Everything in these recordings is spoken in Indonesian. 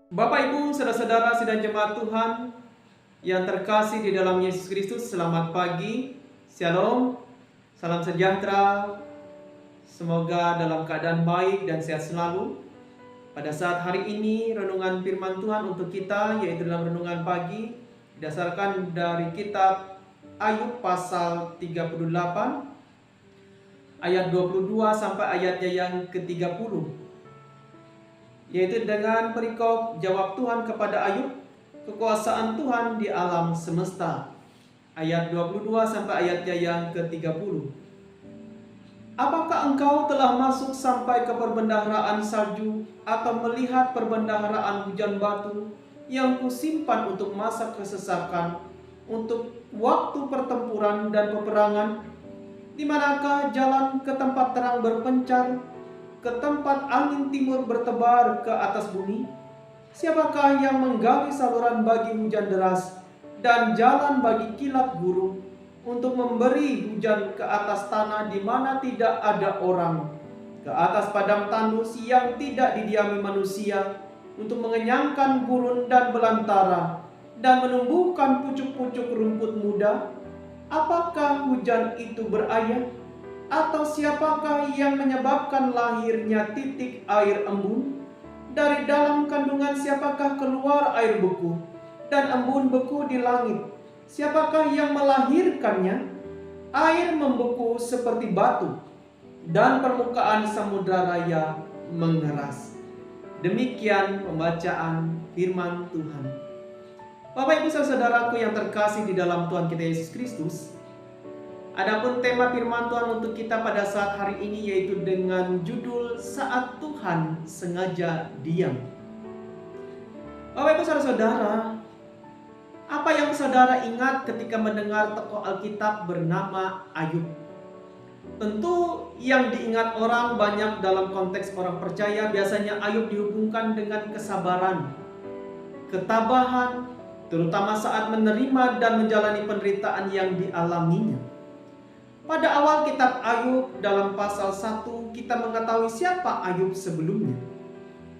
Bapak, Ibu, saudara-saudara sidang jemaat Tuhan yang terkasih di dalam Yesus Kristus, selamat pagi, shalom, salam sejahtera, semoga dalam keadaan baik dan sehat selalu. Pada saat hari ini, renungan firman Tuhan untuk kita, yaitu dalam renungan pagi, didasarkan dari kitab Ayub pasal 38, ayat 22 sampai ayatnya yang ke-30. Yaitu dengan perikop jawab Tuhan kepada Ayub, kekuasaan Tuhan di alam semesta. Ayat 22 sampai ayatnya yang ke-30. Apakah engkau telah masuk sampai ke perbendaharaan salju atau melihat perbendaharaan hujan batu yang kusimpan untuk masa kesesakan, untuk waktu pertempuran dan peperangan? Di manakah jalan ke tempat terang berpencar, ke tempat angin timur bertebar ke atas bumi? Siapakah yang menggali saluran bagi hujan deras dan jalan bagi kilat burung, untuk memberi hujan ke atas tanah di mana tidak ada orang, ke atas padang tandus yang tidak didiami manusia, untuk mengenyangkan gurun dan belantara dan menumbuhkan pucuk-pucuk rumput muda? Apakah hujan itu berair? Atau siapakah yang menyebabkan lahirnya titik air embun? Dari dalam kandungan siapakah keluar air beku dan embun beku di langit? Siapakah yang melahirkannya? Air membeku seperti batu dan permukaan samudra raya mengeras. Demikian pembacaan firman Tuhan. Bapak, Ibu, saudaraku yang terkasih di dalam Tuhan kita Yesus Kristus, adapun tema firman Tuhan untuk kita pada saat hari ini yaitu dengan judul Saat Tuhan Sengaja Diam. Bapak, Ibu, saudara-saudara, apa yang saudara ingat ketika mendengar tokoh Alkitab bernama Ayub? Tentu yang diingat orang banyak dalam konteks orang percaya, biasanya Ayub dihubungkan dengan kesabaran, ketabahan, terutama saat menerima dan menjalani penderitaan yang dialaminya. Pada awal kitab Ayub dalam pasal 1 kita mengetahui siapa Ayub sebelumnya.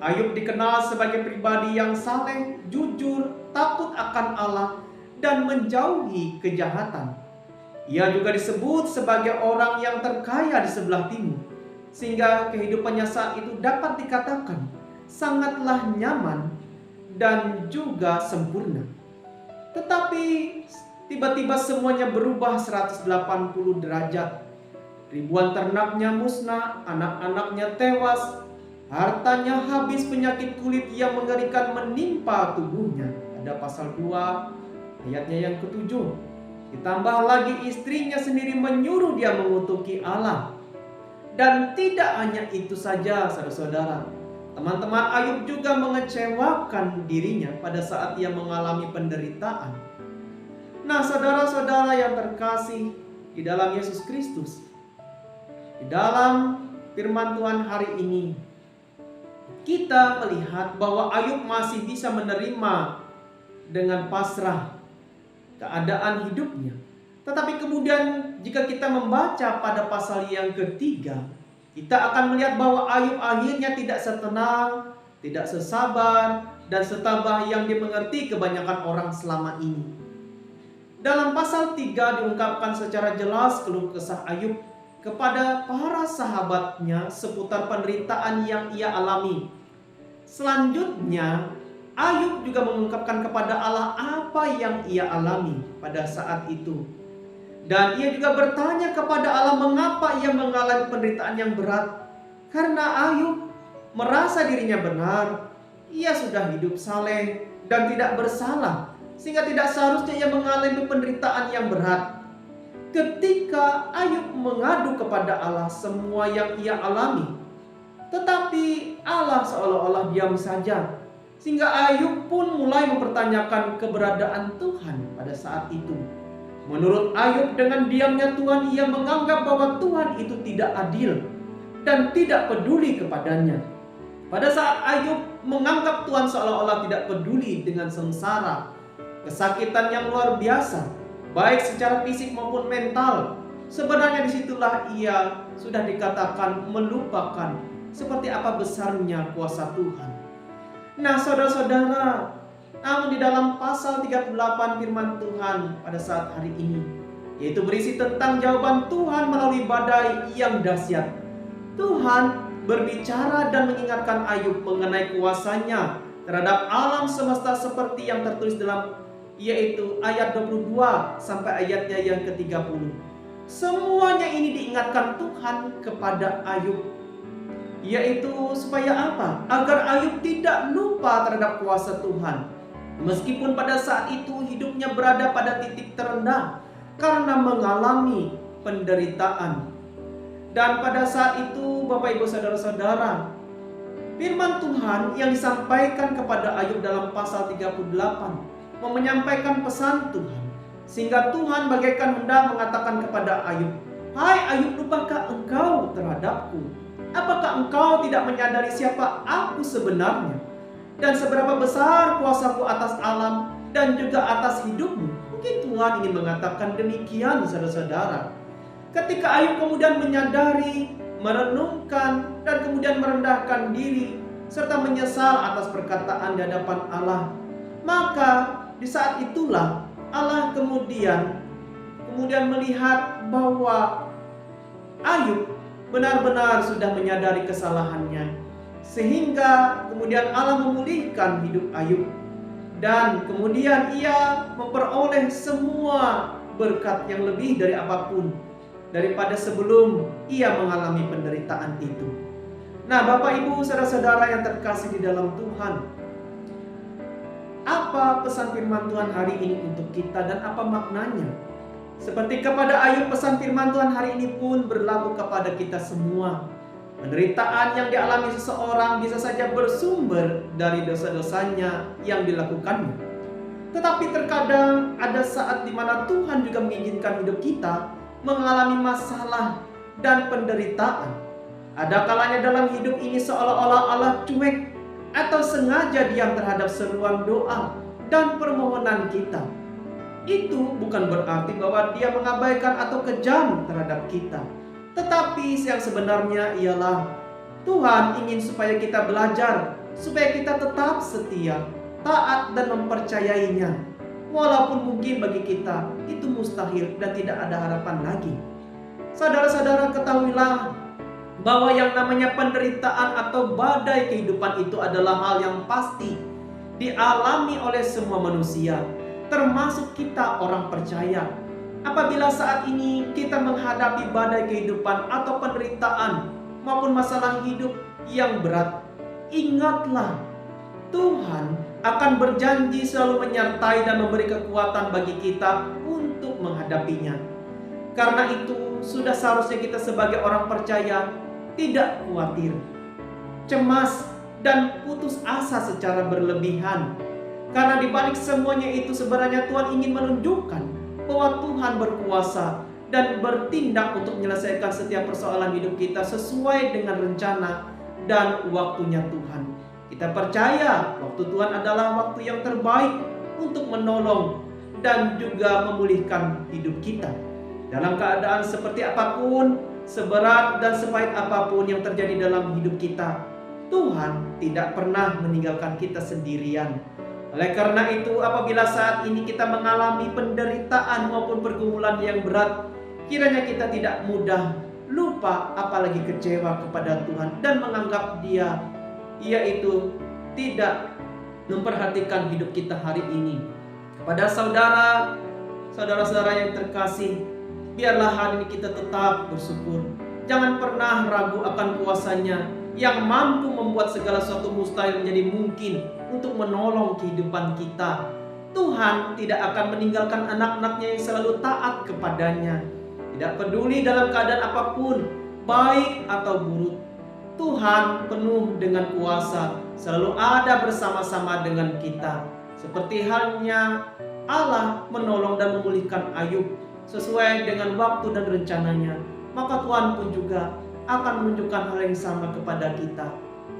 Ayub dikenal sebagai pribadi yang saleh, jujur, takut akan Allah, dan menjauhi kejahatan. Ia juga disebut sebagai orang yang terkaya di sebelah timur, sehingga kehidupannya saat itu dapat dikatakan sangatlah nyaman dan juga sempurna. Tetapi tiba-tiba semuanya berubah 180 derajat. Ribuan ternaknya musnah, anak-anaknya tewas, hartanya habis, penyakit kulit yang mengerikan menimpa tubuhnya. Ada pasal 2 ayatnya yang ke-7. Ditambah lagi istrinya sendiri menyuruh dia mengutuki Allah. Dan tidak hanya itu saja, saudara-saudara. Teman-teman Ayub juga mengecewakan dirinya pada saat ia mengalami penderitaan. Nah, saudara-saudara yang terkasih di dalam Yesus Kristus, di dalam firman Tuhan hari ini, kita melihat bahwa Ayub masih bisa menerima dengan pasrah keadaan hidupnya. Tetapi kemudian jika kita membaca pada pasal yang ketiga, kita akan melihat bahwa Ayub akhirnya tidak setenang, tidak sesabar, dan setabah yang dimengerti kebanyakan orang selama ini. Dalam pasal 3 diungkapkan secara jelas keluh kesah Ayub kepada para sahabatnya seputar penderitaan yang ia alami. Selanjutnya, Ayub juga mengungkapkan kepada Allah apa yang ia alami pada saat itu. Dan ia juga bertanya kepada Allah mengapa ia mengalami penderitaan yang berat. Karena Ayub merasa dirinya benar, ia sudah hidup saleh dan tidak bersalah, sehingga tidak seharusnya ia mengalami penderitaan yang berat. Ketika Ayub mengadu kepada Allah semua yang ia alami, tetapi Allah seolah-olah diam saja, sehingga Ayub pun mulai mempertanyakan keberadaan Tuhan pada saat itu. Menurut Ayub, dengan diamnya Tuhan, ia menganggap bahwa Tuhan itu tidak adil dan tidak peduli kepadanya. Pada saat Ayub menganggap Tuhan seolah-olah tidak peduli dengan sengsara, kesakitan yang luar biasa, baik secara fisik maupun mental, sebenarnya disitulah ia sudah dikatakan melupakan seperti apa besarnya kuasa Tuhan. Nah, saudara-saudara, namun di dalam pasal 38 firman Tuhan pada saat hari ini, yaitu berisi tentang jawaban Tuhan melalui badai yang dahsyat. Tuhan berbicara dan mengingatkan Ayub mengenai kuasanya terhadap alam semesta seperti yang tertulis dalam yaitu ayat 22 sampai ayatnya yang ke-30. Semuanya ini diingatkan Tuhan kepada Ayub, yaitu supaya apa? Agar Ayub tidak lupa terhadap kuasa Tuhan. Meskipun pada saat itu hidupnya berada pada titik terendah karena mengalami penderitaan. Dan pada saat itu Bapak Ibu Saudara-saudara, firman Tuhan yang disampaikan kepada Ayub dalam pasal 38 menyampaikan pesan Tuhan, sehingga Tuhan bagaikan hendak mengatakan kepada Ayub, "Hai Ayub, lupakah engkau terhadapku? Apakah engkau tidak menyadari siapa aku sebenarnya? Dan seberapa besar kuasaku atas alam dan juga atas hidupmu?" Mungkin Tuhan ingin mengatakan demikian, saudara-saudara. Ketika Ayub kemudian menyadari, merenungkan, dan kemudian merendahkan diri, serta menyesal atas perkataan di hadapan Allah, maka di saat itulah Allah kemudian melihat bahwa Ayub benar-benar sudah menyadari kesalahannya, sehingga kemudian Allah memulihkan hidup Ayub, dan kemudian ia memperoleh semua berkat yang lebih dari apapun daripada sebelum ia mengalami penderitaan itu. Nah, Bapak Ibu saudara-saudara yang terkasih di dalam Tuhan, apa pesan firman Tuhan hari ini untuk kita dan apa maknanya? Seperti kepada Ayub, pesan firman Tuhan hari ini pun berlaku kepada kita semua. Penderitaan yang dialami seseorang bisa saja bersumber dari dosa-dosanya yang dilakukannya. Tetapi terkadang ada saat di mana Tuhan juga mengizinkan hidup kita mengalami masalah dan penderitaan. Ada kalanya dalam hidup ini seolah-olah Allah cuek atau sengaja diam terhadap seruan doa dan permohonan kita. Itu bukan berarti bahwa Dia mengabaikan atau kejam terhadap kita. Tetapi yang sebenarnya ialah Tuhan ingin supaya kita belajar, supaya kita tetap setia, taat dan mempercayainya. Walaupun mungkin bagi kita itu mustahil dan tidak ada harapan lagi. Saudara-saudara, ketahuilah bahwa yang namanya penderitaan atau badai kehidupan itu adalah hal yang pasti dialami oleh semua manusia, termasuk kita orang percaya. Apabila saat ini kita menghadapi badai kehidupan atau penderitaan maupun masalah hidup yang berat, ingatlah Tuhan akan berjanji selalu menyertai dan memberi kekuatan bagi kita untuk menghadapinya. Karena itu sudah seharusnya kita sebagai orang percaya tidak khawatir, cemas, dan putus asa secara berlebihan. Karena di balik semuanya itu sebenarnya Tuhan ingin menunjukkan bahwa Tuhan berkuasa dan bertindak untuk menyelesaikan setiap persoalan hidup kita sesuai dengan rencana dan waktunya Tuhan. Kita percaya waktu Tuhan adalah waktu yang terbaik untuk menolong dan juga memulihkan hidup kita. Dalam keadaan seperti apapun, seberat dan sepahit apapun yang terjadi dalam hidup kita, Tuhan tidak pernah meninggalkan kita sendirian. Oleh karena itu, apabila saat ini kita mengalami penderitaan maupun pergumulan yang berat, kiranya kita tidak mudah lupa apalagi kecewa kepada Tuhan dan menganggap Dia yaitu tidak memperhatikan hidup kita hari ini. Kepada saudara-saudara yang terkasih, biarlah hari ini kita tetap bersyukur. Jangan pernah ragu akan kuasa-Nya yang mampu membuat segala sesuatu mustahil menjadi mungkin untuk menolong kehidupan kita. Tuhan tidak akan meninggalkan anak-anaknya yang selalu taat kepadanya. Tidak peduli dalam keadaan apapun, baik atau buruk, Tuhan penuh dengan kuasa, selalu ada bersama-sama dengan kita. Seperti halnya Allah menolong dan memulihkan Ayub sesuai dengan waktu dan rencananya, maka Tuhan pun juga akan menunjukkan hal yang sama kepada kita.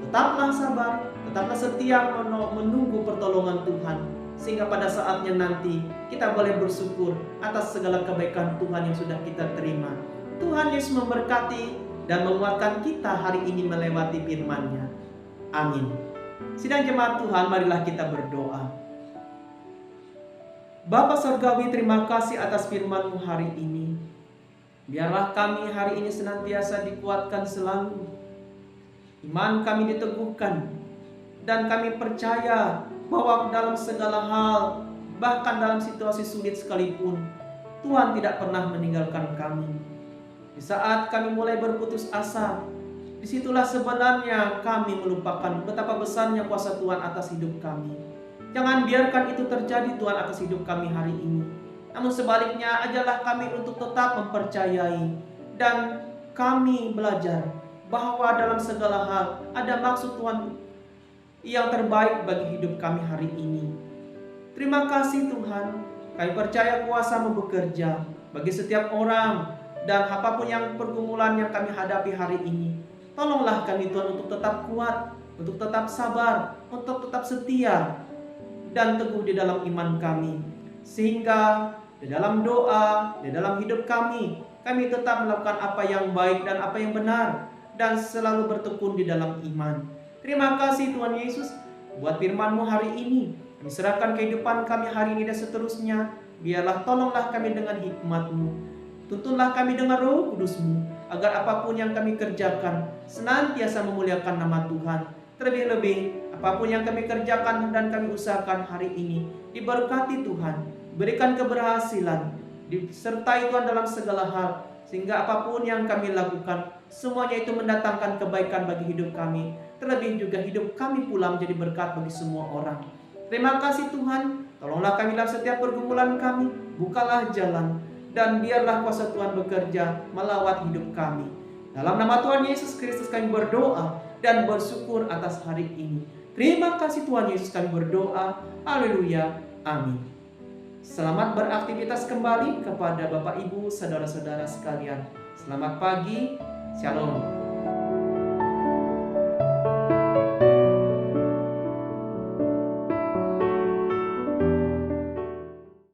Tetaplah sabar, tetaplah setia menunggu pertolongan Tuhan, sehingga pada saatnya nanti kita boleh bersyukur atas segala kebaikan Tuhan yang sudah kita terima. Tuhan Yesus memberkati dan menguatkan kita hari ini melewati firman-Nya. Amin. Sidang jemaat Tuhan, marilah kita berdoa. Bapa Surgawi, terima kasih atas firman-Mu hari ini. Biarlah kami hari ini senantiasa dikuatkan selalu. Iman kami diteguhkan. Dan kami percaya bahwa dalam segala hal, bahkan dalam situasi sulit sekalipun, Tuhan tidak pernah meninggalkan kami. Di saat kami mulai berputus asa, disitulah sebenarnya kami melupakan betapa besarnya kuasa Tuhan atas hidup kami. Jangan biarkan itu terjadi Tuhan atas hidup kami hari ini. Namun sebaliknya, ajarlah kami untuk tetap mempercayai. Dan kami belajar bahwa dalam segala hal ada maksud Tuhan yang terbaik bagi hidup kami hari ini. Terima kasih Tuhan, kami percaya kuasa-Mu bekerja bagi setiap orang. Dan apapun yang pergumulan yang kami hadapi hari ini, tolonglah kami Tuhan untuk tetap kuat, untuk tetap sabar, untuk tetap setia dan teguh di dalam iman kami. Sehingga di dalam doa, di dalam hidup kami tetap melakukan apa yang baik dan apa yang benar, dan selalu bertekun di dalam iman. Terima kasih Tuhan Yesus buat firman-Mu hari ini. Kami serahkan kehidupan kami hari ini dan seterusnya. Biarlah tolonglah kami dengan hikmat-Mu. Tuntunlah kami dengan Roh Kudus-Mu, agar apapun yang kami kerjakan senantiasa memuliakan nama Tuhan. Terlebih-lebih apapun yang kami kerjakan dan kami usahakan hari ini, diberkati Tuhan, berikan keberhasilan, disertai Tuhan dalam segala hal, sehingga apapun yang kami lakukan, semuanya itu mendatangkan kebaikan bagi hidup kami. Terlebih juga hidup kami pula menjadi berkat bagi semua orang. Terima kasih Tuhan, tolonglah kami dalam setiap pergumulan kami, bukalah jalan, dan biarlah kuasa Tuhan bekerja melawat hidup kami. Dalam nama Tuhan Yesus Kristus kami berdoa dan bersyukur atas hari ini. Terima kasih Tuhan Yesus, kami berdoa. Haleluya. Amin. Selamat beraktivitas kembali kepada Bapak Ibu, saudara-saudara sekalian. Selamat pagi. Shalom.